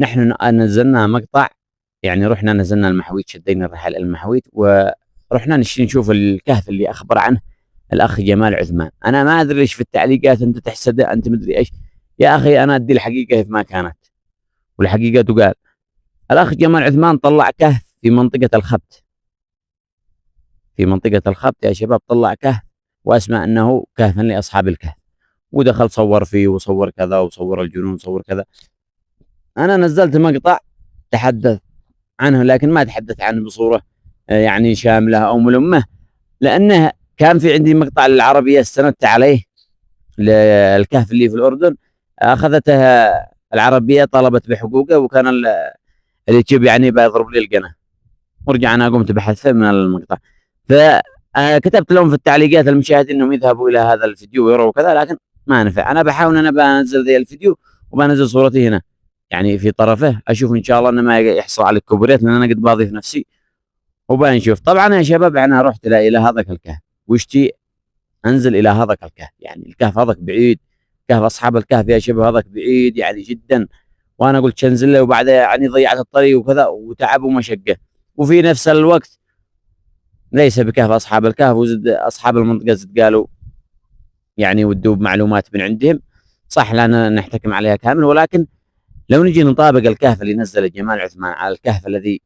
نحن نزلنا مقطع، يعني رحنا نزلنا المحويت، شدينا الرحل المحويت ورحنا نشوف الكهف اللي أخبر عنه الأخ جمال عثمان. أنا ما أدري ليش في التعليقات أنت تحسده، أنت مدري إيش. يا أخي أنا أدي الحقيقة كيف ما كانت، والحقيقة تقال. الأخ جمال عثمان طلع كهف في منطقة الخبت، في منطقة الخبت يا شباب، طلع كهف وأسمع أنه كهف لأصحاب الكهف، ودخل صور فيه وصور كذا وصور الجنون وصور كذا. أنا نزلت مقطع تحدث عنه، لكن ما تحدث عنه بصورة يعني شاملة أو ملمة، لأنه كان في عندي مقطع العربية استندت عليه للكهف اللي في الأردن، أخذتها العربية طلبت بحقوقه، وكان اليوتيوب يعني بيضرب لي القناة، ورجع أنا قمت بحذفه من المقطع. فكتبت لهم في التعليقات المشاهدين انهم يذهبوا الى هذا الفيديو ويروا كذا، لكن ما نفع. انا بحاول انا بنزل ذي الفيديو وبنزل صورتي هنا يعني في طرفه، اشوف ان شاء الله انه ما يحصل على الكوبريت، لان انا قد بضيف نفسي وبنشوف. طبعا يا شباب انا رحت الى هذاك الكهف، وشتي انزل الى هذاك الكهف، يعني الكهف هذاك بعيد، كهف اصحاب الكهف يا شباب هذاك بعيد يعني جدا، وانا قلت انزل له، وبعدها يعني ضيعت الطريق وكذا وتعب ومشقه، وفي نفس الوقت ليس بكهف اصحاب الكهف، وزد اصحاب المنطقه زد قالوا يعني ودوا بمعلومات من عندهم، صح لا نحتكم عليها كامل، ولكن لو نجي نطابق الكهف اللي نزله جمال عثمان على الكهف الذي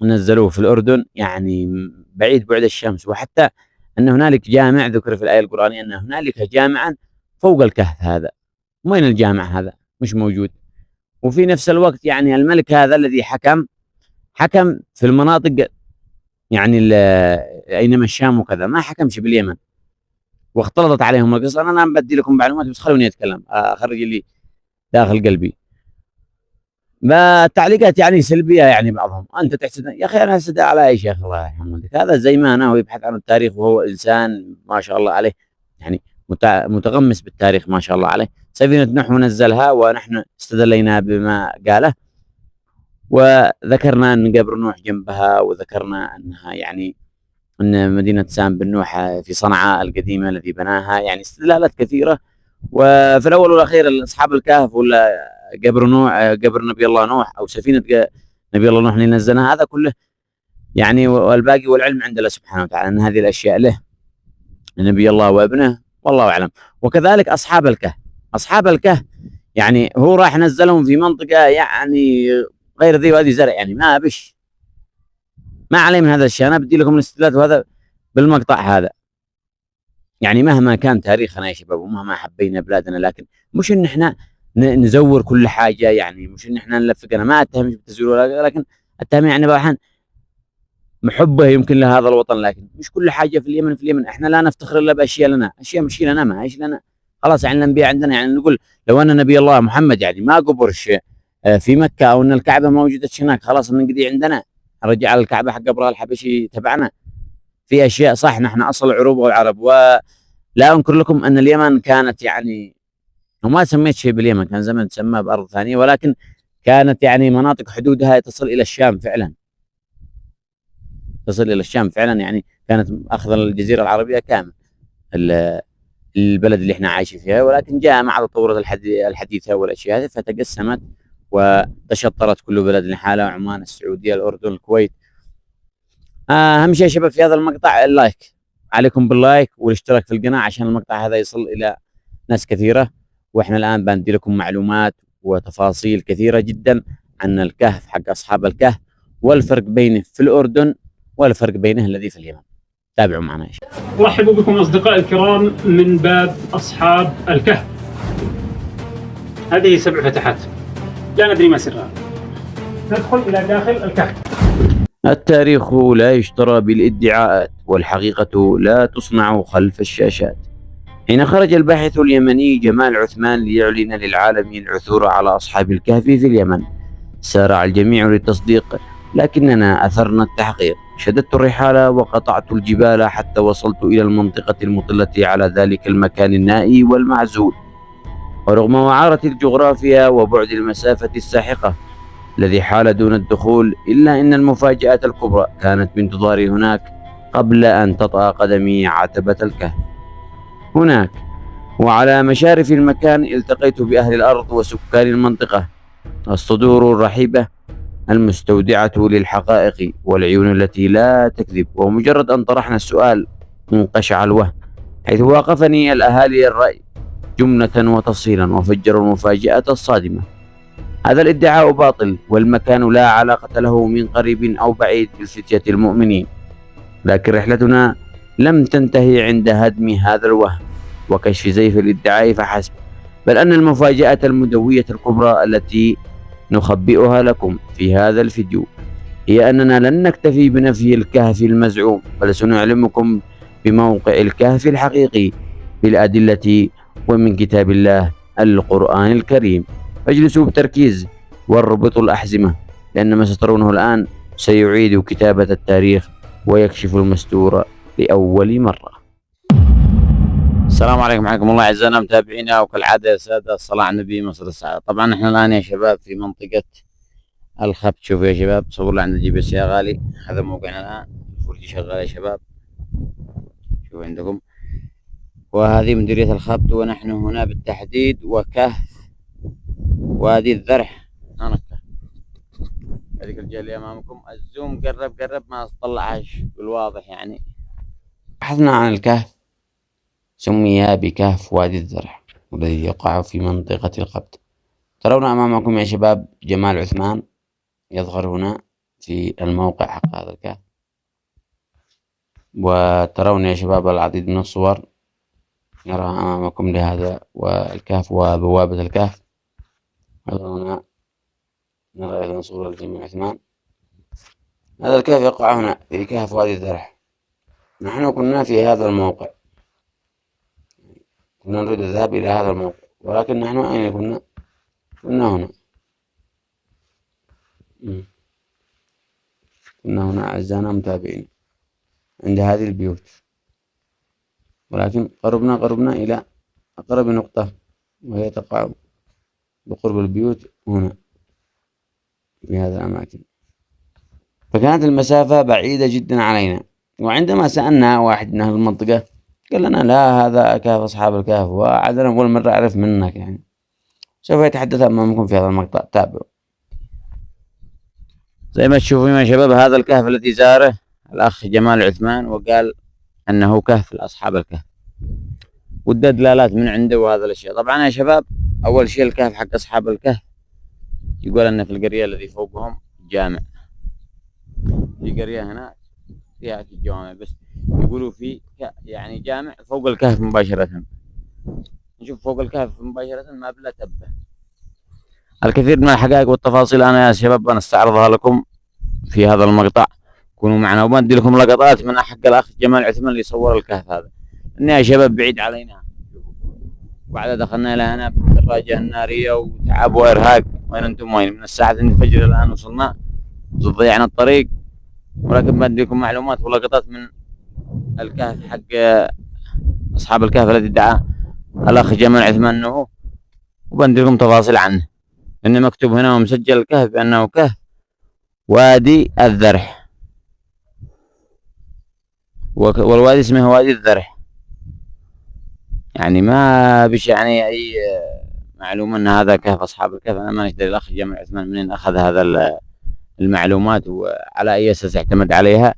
نزلوه في الاردن، يعني بعيد بعد الشمس. وحتى ان هنالك جامع ذكر في الايه القرانيه ان هنالك جامعا فوق الكهف هذا، وين الجامع هذا؟ مش موجود. وفي نفس الوقت يعني الملك هذا الذي حكم في المناطق يعني اينما الشام وكذا، ما حكمش باليمن، واختلطت عليهم القصه. انا بدي لكم معلومات بس خلوني اتكلم، اخرج اللي داخل قلبي. ما التعليقات يعني سلبيه، يعني بعضهم انت تحسد يا اخي، انا احسد على اي شيخ الله يرحمه، هذا زي ما انا، هو يبحث عن التاريخ وهو انسان ما شاء الله عليه، يعني متغمس بالتاريخ ما شاء الله عليه. سفينه نوح نزلها ونحن استدلينا بما قاله، وذكرنا ان قبر نوح جنبها، وذكرنا انها يعني ان مدينه سام بن نوح في صنعاء القديمه الذي بناها، يعني استدلالات كثيره. وفي الاول والاخير اصحاب الكهف ولا قبر نوح، قبر نبي الله نوح او سفينه نبي الله نوح اللي نزلناها، هذا كله يعني، والباقي والعلم عند الله سبحانه وتعالى ان هذه الاشياء له نبي الله وابنه، والله اعلم. وكذلك اصحاب الكهف، اصحاب الكهف يعني هو راح نزلهم في منطقه يعني غير ذي وادي زرع، يعني ما عليه من هذا الشيء. انا بدي لكم الاستدلال وهذا بالمقطع هذا. يعني مهما كان تاريخنا يا شباب، ومهما حبينا بلادنا، لكن مش ان احنا نزور كل حاجه، يعني مش ان احنا نلفق. انا ما اتهمش بالتزوير، لكن اتهم يعني بعض محبه يمكن لهذا الوطن، لكن مش كل حاجه في اليمن. في اليمن احنا لا نفتخر الا باشياء لنا، اشياء مش لنا، ما ايش لنا خلاص. يعني الانبياء عندنا، يعني نقول لو ان نبي الله محمد يعني ما قبرش في مكه، او ان الكعبه ما وجدتش هناك، خلاص نقضي عندنا، نرجع الكعبه حق ابراهيم الحبشي تبعنا. في اشياء صح، نحن اصل العروب والعرب. ولا انكر لكم ان اليمن كانت يعني، وما سميت شيء باليمن، كان زمان تسمى بارض ثانيه، ولكن كانت يعني مناطق حدودها تصل الى الشام فعلا، تصل الى الشام فعلا، يعني كانت اخذ الجزيره العربيه كامل البلد اللي احنا عايشين فيها. ولكن جاء مع تطور الحديثه والاشياء هذه فتقسمت وتشطرت كل بلد لحالها، عمان، السعوديه، الاردن، الكويت. اهم شيء يا شباب في هذا المقطع اللايك، عليكم باللايك والاشتراك في القناه عشان المقطع هذا يصل الى ناس كثيره. واحنا الان بندي لكم معلومات وتفاصيل كثيره جدا عن الكهف حق اصحاب الكهف، والفرق بينه في الاردن والفرق بينه الذي في اليمن. تابعوا معنا يا شباب. ارحب بكم اصدقائي الكرام من باب اصحاب الكهف. هذه 7 فتحات لا ندري ما سرها. ندخل الى داخل الكهف. التاريخ لا يشترى بالادعاءات، والحقيقة لا تصنع خلف الشاشات. حين خرج الباحث اليمني جمال عثمان ليعلن للعالم العثور على أصحاب الكهف في اليمن، سارع الجميع للتصديق، لكننا أثرنا التحقيق. شددت الرحال وقطعت الجبال حتى وصلت إلى المنطقة المطلة على ذلك المكان النائي والمعزول. ورغم وعارة الجغرافيا وبعد المسافة الساحقة الذي حال دون الدخول، إلا أن المفاجأة الكبرى كانت بانتظاري هناك قبل أن تطأ قدمي عتبة الكهف. هناك وعلى مشارف المكان التقيت بأهل الأرض وسكان المنطقة الصدور الرحيبة المستودعة للحقائق والعيون التي لا تكذب. ومجرد أن طرحنا السؤال انقشع الوهم، حيث واقفني الأهالي الرأي جملة وتفصيلا وفجروا المفاجأة الصادمة: هذا الادعاء باطل، والمكان لا علاقة له من قريب أو بعيد بالفتية المؤمنين. لكن رحلتنا لم تنتهي عند هدم هذا الوهم وكشف زيف الادعاء فحسب، بل أن المفاجأة المدوية الكبرى التي نخبئها لكم في هذا الفيديو هي أننا لن نكتفي بنفي الكهف المزعوم، بل سنعلمكم بموقع الكهف الحقيقي بالأدلة ومن كتاب الله القرآن الكريم. فاجلسوا بتركيز واربطوا الأحزمة، لأن ما سترونه الآن سيعيد كتابة التاريخ ويكشف المستور لأول مرة. السلام عليكم، حياكم الله أعزائنا متابعينا، وكالعادة يا سادة الصلاة على النبي مصر السعادة. طبعا احنا الآن يا شباب في منطقة الخبت. شوفوا يا شباب، صور عند الجي بي اس يا غالي. هذا موقعنا الآن، الفرجي شغال يا شباب، شوفوا عندكم. وهذه مديرية الخبت، ونحن هنا بالتحديد وكهف وادي الذرح. هناك هذيك الجهة اللي أمامكم، الزوم قرب ما تطلعش بالواضح يعني. بحثنا عن الكهف، سمي بكهف وادي الذرح، والذي يقع في منطقة الخبت. ترون أمامكم يا شباب جمال عثمان يظهر هنا في الموقع حق هذا الكهف، وترون يا شباب العديد من الصور نرى أمامكم لهذا والكهف وبوابة الكهف. هنا نرى أيضا صورة لجمال عثمان. هذا الكهف يقع هنا في كهف وادي الذرح. نحن كنا في هذا الموقع، كنا نريد الذهاب إلى هذا الموقع، ولكن نحن أين كنا؟ كنا هنا، كنا هنا أعزائنا متابعين عند هذه البيوت، ولكن قربنا إلى أقرب نقطة، وهي تقع بقرب البيوت هنا في هذه الأماكن. فكانت المسافة بعيدة جدا علينا. وعندما سألنا واحد من أهل المنطقة قال لنا لا، هذا كهف أصحاب الكهف، وعادنا أول مرة أعرف منك يعني. سوف يتحدث أمامكم في هذا المقطع، تابعوا. زي ما تشوفون يا شباب، هذا الكهف الذي زاره الأخ جمال عثمان، وقال أنه كهف لأصحاب الكهف، وده دلالات من عنده وهذا الأشياء. طبعا يا شباب، أول شيء الكهف حق أصحاب الكهف يقول أن في القرية الذي فوقهم جامع، في قرية هنا فيها الجوامع، بس يقولوا في يعني جامع فوق الكهف مباشرة. نشوف فوق الكهف مباشرة ما بلا تبه. الكثير من الحقائق والتفاصيل أنا يا شباب بنستعرضها لكم في هذا المقطع، كونوا معنا، وبندي لكم لقطات من حق الأخ جمال عثمان اللي صور الكهف هذا، إنه يا شباب بعيد علينا. وبعد دخلنا إلى هنا بالدراجة النارية وتعب وإرهاق. وين أنتم؟ وين؟ من الساعة 2 الفجر الآن وصلنا، ضيعنا الطريق. ولكن بدي لكم معلومات ولقطات من الكهف حق أصحاب الكهف الذي ادعى الأخ جمال عثمان أنه، وبندي لكم تفاصيل عنه، إنه مكتوب هنا ومسجل الكهف بأنه كهف وادي الذرح، والوادي اسمه وادي الذرح. يعني ما بش يعني أي معلومة أن هذا كهف أصحاب الكهف. أنا ما ندري الأخ جمال عثمان منين أخذ هذا المعلومات وعلى أي أساس اعتمد عليها.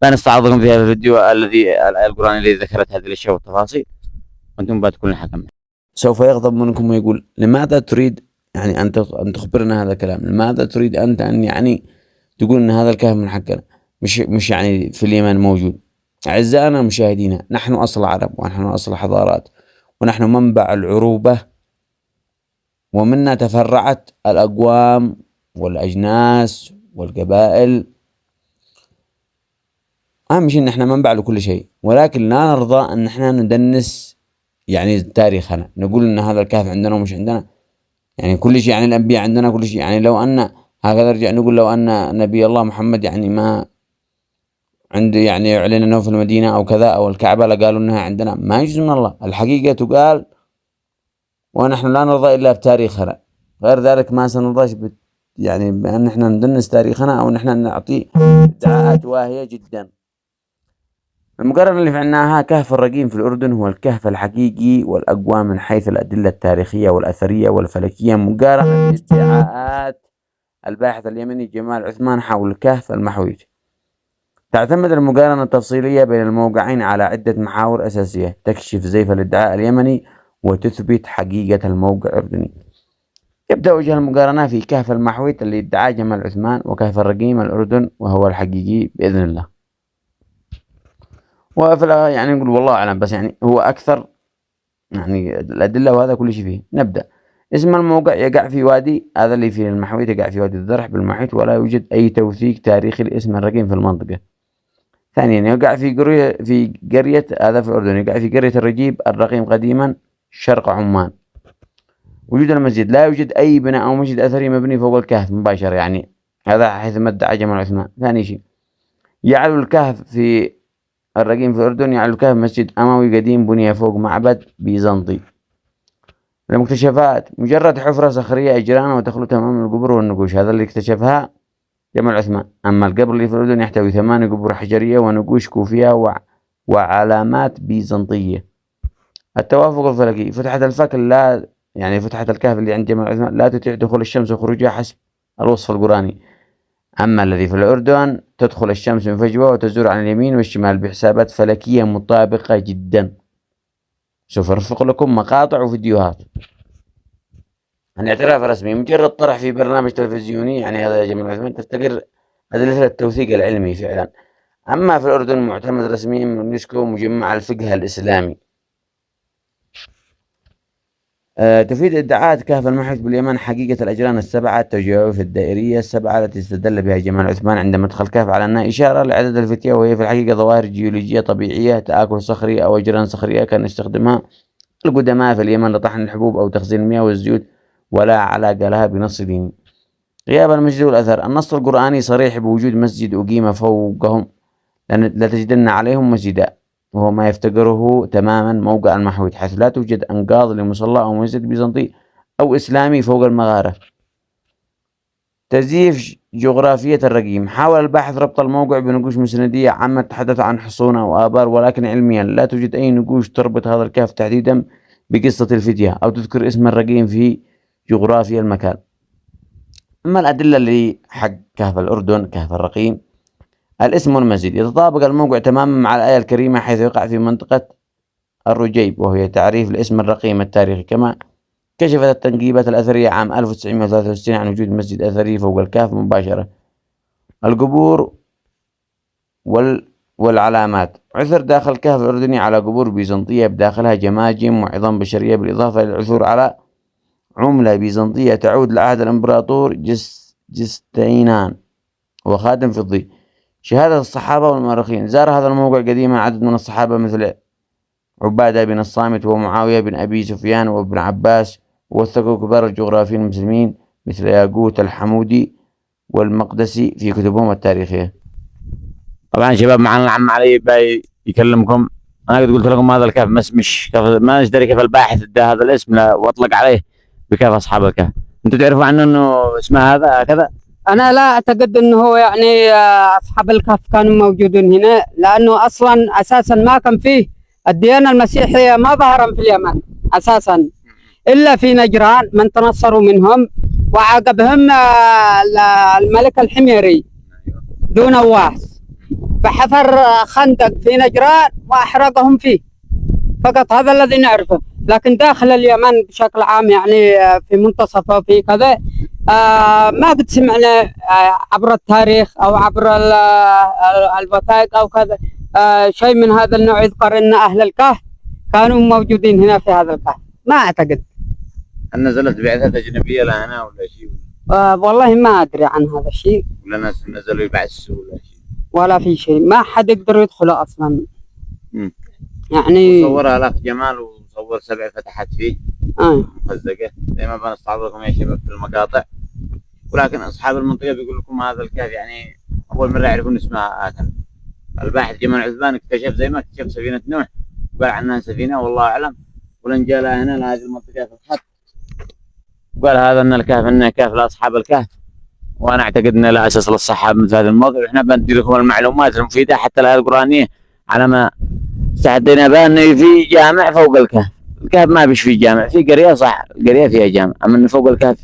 فنستعرضكم في هذا الفيديو الذي الآية القرآنية التي ذكرت هذه الأشياء والتفاصيل، وأنتم بتكونوا الحكم. سوف يغضب منكم ويقول لماذا تريد يعني أن تخبرنا هذا الكلام؟ لماذا تريد أنت أن يعني تقول أن هذا الكهف من حقنا، مش يعني في اليمن موجود؟ أعزائنا المشاهدين، نحن أصل عرب، ونحن أصل حضارات، ونحن منبع العروبة، ومنا تفرعت الأقوام والأجناس والقبائل. أهم شيء إن إحنا منبع لكل شيء، ولكن لا نرضى أن إحنا ندنس يعني تاريخنا، نقول إن هذا الكهف عندنا ومش عندنا. يعني كل شيء، يعني الأنبياء عندنا كل شيء. يعني لو أن هكذا نرجع نقول لو أن نبي الله محمد يعني ما عنده يعني يعلن أنه في المدينة أو كذا أو الكعبة لقالوا أنها عندنا، ما يجوز من الله. الحقيقة تقال، ونحن لا نرضى إلا بتاريخنا، غير ذلك ما سنرضى يعني بأن إحنا ندنس تاريخنا أو إن إحنا نعطي ادعاءات واهية جدا. المقارنة اللي فعلناها كهف الرقيم في الأردن هو الكهف الحقيقي والأقوى من حيث الأدلة التاريخية والأثرية والفلكية مقارنة بادعاءات الباحث اليمني جمال عثمان حول الكهف المحويج. تعتمد المقارنة التفصيلية بين الموقعين على عدة محاور أساسية تكشف زيف الادعاء اليمني وتثبت حقيقة الموقع الأردني. يبدأ وجه المقارنة في كهف المحويت اللي ادعاه جمال عثمان وكهف الرقيم الأردن وهو الحقيقي بإذن الله. يعني نقول والله أعلم، بس يعني هو أكثر يعني الأدلة وهذا كل شيء فيه. نبدأ. اسم الموقع يقع في وادي، هذا اللي في المحويت يقع في وادي الذرح بالمحيط، ولا يوجد أي توثيق تاريخي لاسم الرقيم في المنطقة. ثانيا يقع في قرية هذا في الأردن، يقع في قرية الرجيب الرقيم قديما شرق عمان. وجود المسجد، لا يوجد أي بناء أو مسجد أثري مبني فوق الكهف مباشرة، يعني هذا حيث ما ادعى جمال عثمان. ثاني شيء يعلو الكهف في الرقيم في الأردن، يعلو الكهف مسجد أموي قديم بني فوق معبد بيزنطي. المكتشفات مجرد حفرة صخرية أجرانة وتخلطها أمام القبور والنقوش، هذا اللي اكتشفها جمال عثمان. أما القبر اللي في الأردن يحتوي 8 قبور حجرية ونقوش كوفية وعلامات بيزنطية. التوافق الفلكي، فتحة الفك فتحة الكهف اللي عند جمال عثمان لا تتيح دخول الشمس وخروجها حسب الوصف القرآني. أما الذي في الأردن تدخل الشمس من فجوة وتزور عن اليمين والشمال بحسابات فلكية مطابقة جدا. سوف أرفق لكم مقاطع وفيديوهات. الاعتراف الرسمي مجرد طرح في برنامج تلفزيوني، يعني هذا جمال عثمان تفتقر أدلة التوثيق العلمي فعلا. أما في الأردن معتمد رسميا من اليونسكو مجمع الفقه الإسلامي. تفيد ادعاءات كهف المحويت باليمن حقيقة الأجران السبعة التجاوف الدائرية السبعة التي استدل بها جمال عثمان عندما ادخل الكهف على أنها إشارة لعدد الفتية، وهي في الحقيقة ظواهر جيولوجية طبيعية، تآكل صخري أو أجران صخرية كان يستخدمها القدماء في اليمن لطحن الحبوب أو تخزين المياه والزيوت، ولا علاقة لها بنص ديني. غياب المسجد والأثر، النص القرآني صريح بوجود مسجد أقيم فوقهم، لا تجدن عليهم مسجدا، وهو ما يفتقره تماما موقع المحويت، حيث لا توجد أنقاض لمصلى أو مسجد بيزنطي أو إسلامي فوق المغارة. تزييف جغرافية الرقيم، حاول الباحث ربط الموقع بنقوش مسندية عامة تتحدث عن حصون أو آبار، ولكن علميا لا توجد أي نقوش تربط هذا الكهف تحديدا بقصة الفتية أو تذكر اسم الرقيم في جغرافيا المكان. أما الأدلة اللي حق كهف الأردن كهف الرقيم، الاسم والمسجد، يتطابق الموقع تماما مع الآية الكريمة حيث يقع في منطقة الرجيب، وهي تعريف الاسم الرقيم التاريخي. كما كشفت التنقيبات الأثرية عام 1963 عن وجود مسجد أثري فوق الكهف مباشرة. القبور والعلامات، عثر داخل الكهف الأردني على قبور بيزنطية بداخلها جماجم وعظام بشرية، بالإضافة إلى العثور على عملة بيزنطية تعود لعهد الإمبراطور جستينان وخادم فضي. شهادة الصحابة والمؤرخين، زار هذا الموقع قديما عدد من الصحابة مثل عبادة بن الصامت ومعاوية بن أبي سفيان وابن عباس، ووثقوا كبار الجغرافيين المسلمين مثل ياقوت الحمودي والمقدسي في كتبهم التاريخية. طبعا شباب معنا العم علي باي يكلمكم. أنا قد قلت لكم هذا الكهف مش كهف، ما ندري كيف الباحث ادى هذا الاسم واطلق عليه بكهف أصحاب الكهف. أنتم تعرفوا عنه إنه اسمه هذا كذا؟ أنا لا أعتقد أنه يعني أصحاب الكهف كانوا موجودين هنا، لأنه أصلا أساسا ما كان فيه الديانة المسيحية، ما ظهرا في اليمن أساسا إلا في نجران من تنصروا منهم، وعاقبهم الملك الحميري ذو نواس، فحفر خندق في نجران وأحرقهم فيه فقط. هذا الذي نعرفه. لكن داخل اليمن بشكل عام يعني في منتصفه في كذا ما قد سمعنا عبر التاريخ أو عبر الوثائق أو كذا شيء من هذا النوع يذكر أن أهل الكهف كانوا موجودين هنا في هذا الكهف. ما أعتقد. هل نزلت بعثات أجنبية لهنا ولا شيء؟ والله ما أدري عن هذا الشيء. ولا ناس نزلوا يبعثوا ولا شيء؟ ولا في شيء، ما حد يقدر يدخل أصلا. يعني صورها الأخ جمال وصور 7 فتحات فيه مخزقة زي ما بنستعرض لكم يا شباب في المقاطع، ولكن أصحاب المنطقة بيقول لكم هذا الكهف يعني أول مرة يعرفون اسمها آدم. الباحث جمال عثمان اكتشف زي ما اكتشف سفينة نوح وقال عنها سفينة والله أعلم، ولن جاء لها هنا لهذه المنطقة في الخط وقال هذا أن الكهف أنه كهف لأصحاب الكهف، وأنا أعتقد أنه لا أساس للصحة مثل هذا الموضوع. إحنا بندي لكم المعلومات المفيدة حتى الآية القرآنية على ما استعدينا بها انه في جامع فوق الكهف. الكهف ما فيش فيه جامع، في قرية صح، القرية فيها جامع، اما انه فوق الكهف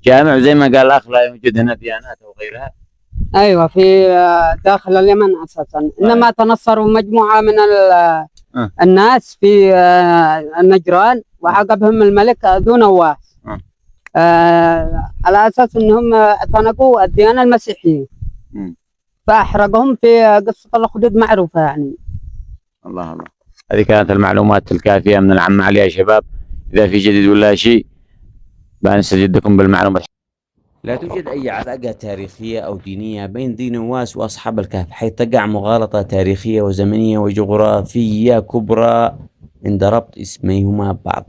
جامع. وزي ما قال الاخ لا يوجد هنا ديانات او غيرها. ايوه في داخل اليمن اساسا، انما تنصروا مجموعه من الناس في النجران، وعقبهم الملك ذو نواس على اساس انهم اعتنقوا الديانه المسيحيه، فاحرقهم في قصه الاخدود معروفه يعني. الله الله. هذه كانت المعلومات الكافيه من العم علي يا شباب. اذا في جديد ولا شيء بنستجدكم بالمعلومات. لا توجد أي علاقة تاريخية أو دينية بين ذي نواس وأصحاب الكهف، حيث تقع مغالطة تاريخية وزمنية وجغرافية كبرى عند ربط اسميهما ببعض.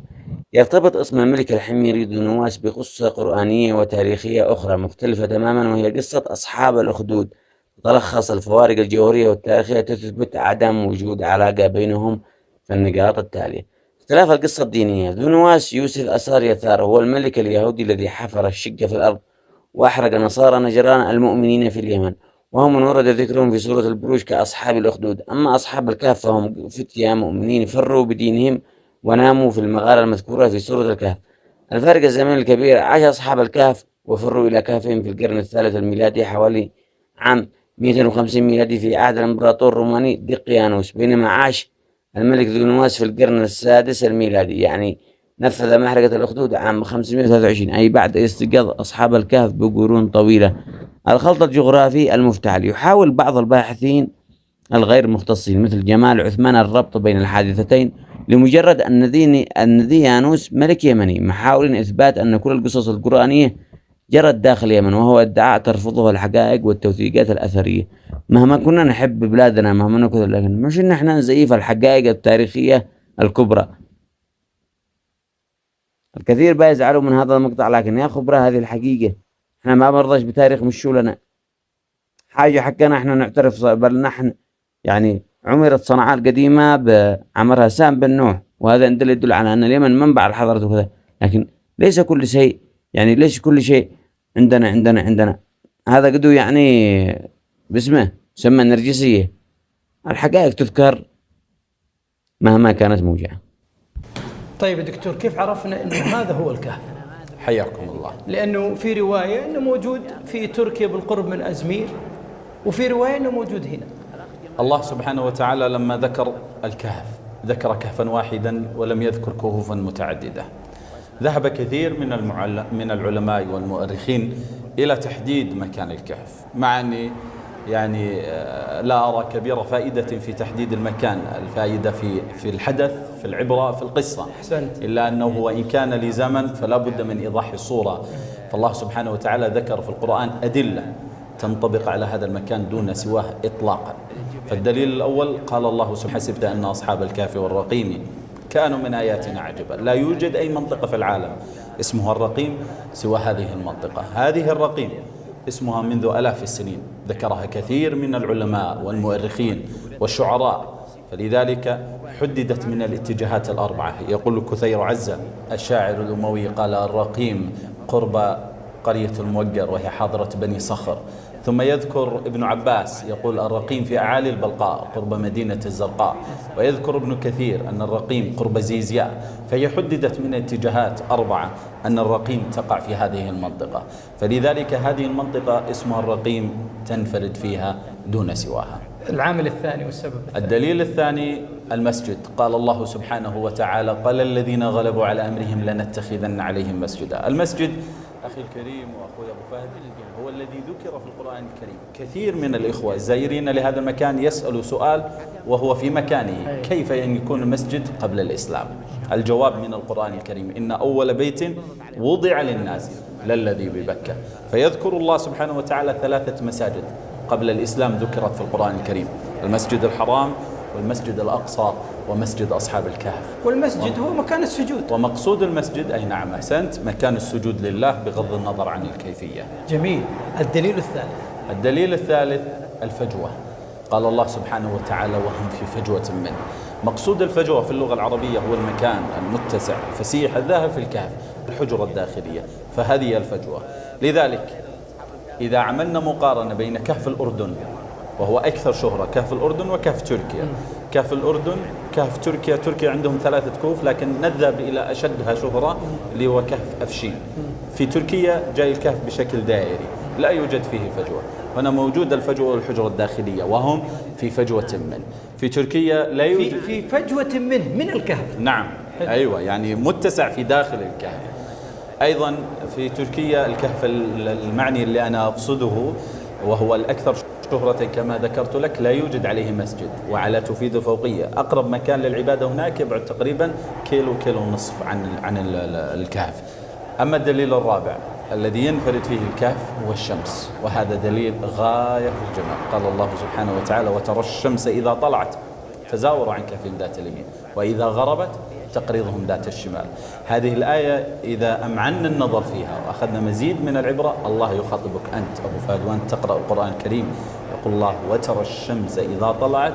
يرتبط اسم الملك الحميري ذو نواس بقصة قرآنية وتاريخية أخرى مختلفة تماما، وهي قصة أصحاب الأخدود. تلخص الفوارق الجوهرية والتاريخية تثبت عدم وجود علاقة بينهم في النقاط التالية. اختلاف القصة الدينية. ذو نواس يوسف أسار يثار هو الملك اليهودي الذي حفر الشقة في الأرض وأحرق نصارى نجران المؤمنين في اليمن، وهم من ورد ذكرهم في سورة البروج كأصحاب الأخدود. أما أصحاب الكهف فهم فتية مؤمنين فروا بدينهم وناموا في المغارة المذكورة في سورة الكهف. الفارق الزمني الكبير: عاش أصحاب الكهف وفروا إلى كهفهم في القرن الثالث الميلادي حوالي عام 250 ميلادي في عهد الإمبراطور الروماني دقيانوس، بينما عاش الملك ذو نواس في القرن السادس الميلادي، يعني نفذ محرقة الأخدود عام 523، أي بعد استيقاظ أصحاب الكهف بقرون طويلة. الخلط الجغرافي المفتعل. يحاول بعض الباحثين الغير مختصين مثل جمال عثمان الربط بين الحادثتين لمجرد أن ديانوس ملك يمني، محاولين إثبات أن كل القصص القرآنية جرت داخل اليمن، وهو ادعاء ترفضه الحقائق والتوثيقات الأثرية. مهما كنا نحب بلادنا، مهما نكون، لكن مش إن احنا نزيف الحقائق التاريخية الكبرى. الكثير بيزعلوا من هذا المقطع، لكن يا خبرة هذه الحقيقة. احنا ما برضاش بتاريخ مشوا لنا حاجة حقنا احنا نعترف، بل نحن يعني عمرت صنعاء القديمة بعمرها سام بن نوح، وهذا يدل على أن اليمن منبع الحضارة وكذا. لكن ليس كل شيء، يعني ليس كل شيء عندنا هذا قدو يعني باسمه سمى النرجسية. الحقائق تذكر مهما كانت موجعة. طيب يا دكتور، كيف عرفنا أنه هذا هو الكهف؟ حياكم الله. لأنه في رواية أنه موجود في تركيا بالقرب من أزمير، وفي رواية أنه موجود هنا. الله سبحانه وتعالى لما ذكر الكهف ذكر كهفا واحدا ولم يذكر كهوفا متعددة. ذهب كثير من العلماء والمؤرخين إلى تحديد مكان الكهف، مع أني يعني لا أرى كبير فائدة في تحديد المكان. الفائدة في الحدث، في العبرة، في القصة. إلا أنه وإن كان لزمن فلا بد من إيضاح الصورة. فالله سبحانه وتعالى ذكر في القرآن أدلة تنطبق على هذا المكان دون سواه إطلاقا. فالدليل الأول قال الله سبحانه: حسبت أن أصحاب الكهف والرقيم كانوا من آياتنا عجبا. لا يوجد أي منطقة في العالم اسمها الرقيم سوى هذه المنطقة. هذه الرقيم اسمها منذ آلاف السنين، ذكرها كثير من العلماء والمؤرخين والشعراء، فلذلك حددت من الاتجاهات الأربعة. يقول كثير عزة الشاعر الأموي قال: الرقيم قرب قرية الموقر وهي حاضرة بني صخر. ثم يذكر ابن عباس يقول: الرقيم في أعالي البلقاء قرب مدينة الزرقاء. ويذكر ابن كثير أن الرقيم قرب زيزياء. فهي حددت من اتجاهات أربعة أن الرقيم تقع في هذه المنطقة، فلذلك هذه المنطقة اسمها الرقيم تنفرد فيها دون سواها. العامل الثاني والسبب الثاني. الدليل الثاني المسجد. قال الله سبحانه وتعالى: قال الذين غلبوا على أمرهم لنتخذن عليهم مسجدا. المسجد أخي الكريم وأخوي أبو فهد هو الذي ذكر في القرآن الكريم. كثير من الإخوة الزائرين لهذا المكان يسألوا سؤال وهو في مكانه: كيف أن يكون المسجد قبل الإسلام؟ الجواب من القرآن الكريم: إن أول بيت وضع للناس للذي ببكة. فيذكر الله سبحانه وتعالى 3 مساجد قبل الإسلام ذكرت في القرآن الكريم: المسجد الحرام، والمسجد الأقصى، ومسجد أصحاب الكهف. والمسجد هو مكان السجود. ومقصود المسجد، أي نعم أحسنت، مكان السجود لله بغض النظر عن الكيفية. جميل. الدليل الثالث. الدليل الثالث الفجوة. قال الله سبحانه وتعالى: وهم في فجوة منه. مقصود الفجوة في اللغة العربية هو المكان المتسع الفسيح الذاهب في الكهف، الحجرة الداخلية، فهذه الفجوة. لذلك إذا عملنا مقارنة بين كهف الأردن وهو أكثر شهرة، كهف الأردن وكهف تركيا. كهف الأردن، كهف تركيا، تركيا عندهم 3 كهوف لكن نذهب إلى أشدها شهرة اللي هو كهف أفشين. في تركيا جاي الكهف بشكل دائري لا يوجد فيه فجوة، هنا موجود الفجوة والحجرة الداخلية وهم في فجوة منه. في تركيا لا يوجد في فجوة منه من الكهف. نعم أيوة، يعني متسع في داخل الكهف. أيضا في تركيا الكهف المعني اللي أنا أقصده وهو الأكثر شهرة كما ذكرت لك لا يوجد عليه مسجد وعلى تفيد فوقية. أقرب مكان للعبادة هناك يبعد تقريبا كيلو ونصف عن الكهف. أما الدليل الرابع الذي ينفرد فيه الكهف هو الشمس، وهذا دليل غاية في الجمال. قال الله سبحانه وتعالى: وترى الشمس إذا طلعت تزاور عن كهفهم ذات اليمين وإذا غربت تقرضهم ذات الشمال. هذه الآية إذا أمعنا النظر فيها وأخذنا مزيد من العبرة، الله يخاطبك أنت أبو فهد وأنت تقرأ القرآن الكريم، يقول الله: وترى الشمس إذا طلعت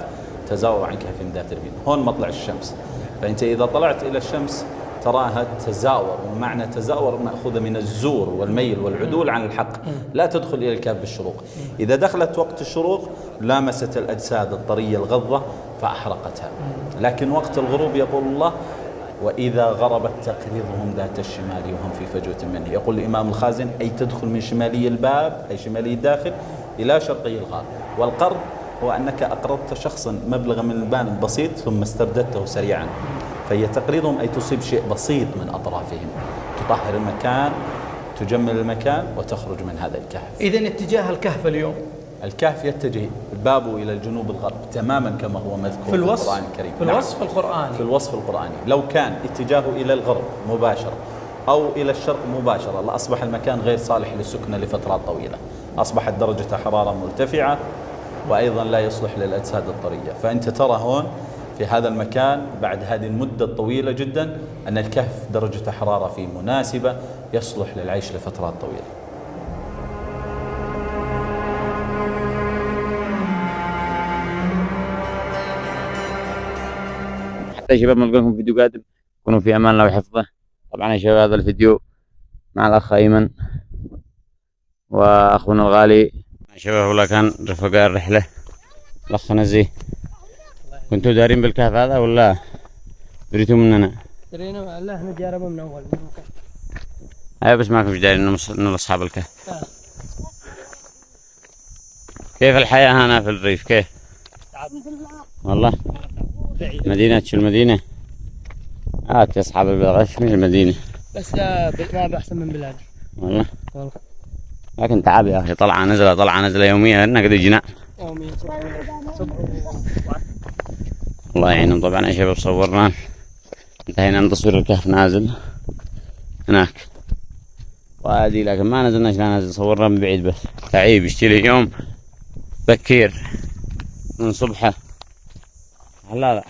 تزاور عن كهفهم ذات اليمين. هون مطلع الشمس، فأنت إذا طلعت إلى الشمس تراها تزاور، ومعنى تزاور مأخوذة من الزور والميل والعدول عن الحق، لا تدخل إلى الكهف بالشروق. إذا دخلت وقت الشروق لامست الأجساد الطرية الغضة فأحرقتها، لكن وقت الغروب يقول الله: وإذا غربت تقرضهم ذات الشمال وهم في فجوة منه. يقول الإمام الخازن: أي تدخل من شمالي الباب أي شمالي الداخل إلى شرقي الغار. والقرض هو أنك أقرضت شخصا مبلغا من المال بسيط ثم استرددته سريعا، فهي تقريضهم أي تصيب شيء بسيط من أطرافهم، تطهر المكان، تجمل المكان وتخرج من هذا الكهف. إذن اتجاه الكهف اليوم، الكهف يتجه بابه إلى الجنوب الغرب تماما كما هو مذكور في القرآن الكريم. في الوصف القرآني. في الوصف القرآني لو كان اتجاهه إلى الغرب مباشرة أو إلى الشرق مباشرة لأصبح المكان غير صالح للسكنة لفترات طويلة، أصبحت درجة حرارة مرتفعة وأيضا لا يصلح للأجساد الطرية. فأنت ترى هون في هذا المكان بعد هذه المدة الطويلة جدا أن الكهف درجة حرارة فيه مناسبة يصلح للعيش لفترات طويلة. حتى يا شباب نلقاكم في فيديو قادم، كونوا في امان الله وحفظه. طبعا يا شباب هذا الفيديو مع الاخ ايمن واخونا الغالي يا شباب، والله كان رفقاء الرحله الاخ نزيه. كنتوا دارين بالكهف هذا ولا دريتوا مننا؟ درينا، لا احنا جربنا من اول. ايوه بس ما كنتوا دارين انه اصحاب الكهف. كيف الحياه هنا في الريف؟ كيف؟ والله مدينة شو المدينة؟ تصحاب الغش من المدينة، بس لا ما أحسن من بلادي والله. لكن تعب يا أخي، طلعة نزلة يومية لنا قد جينا يوميا الله يعينهم. طبعا يا شباب صورنا انتهينا من تصوير الكهف نازل هناك وادي، لكن ما نزلناش لا نازل، صورنا من بعيد بس. تعيب يشتري يوم بكير من صبحه. هلا لا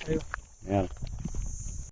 ايوه يلا.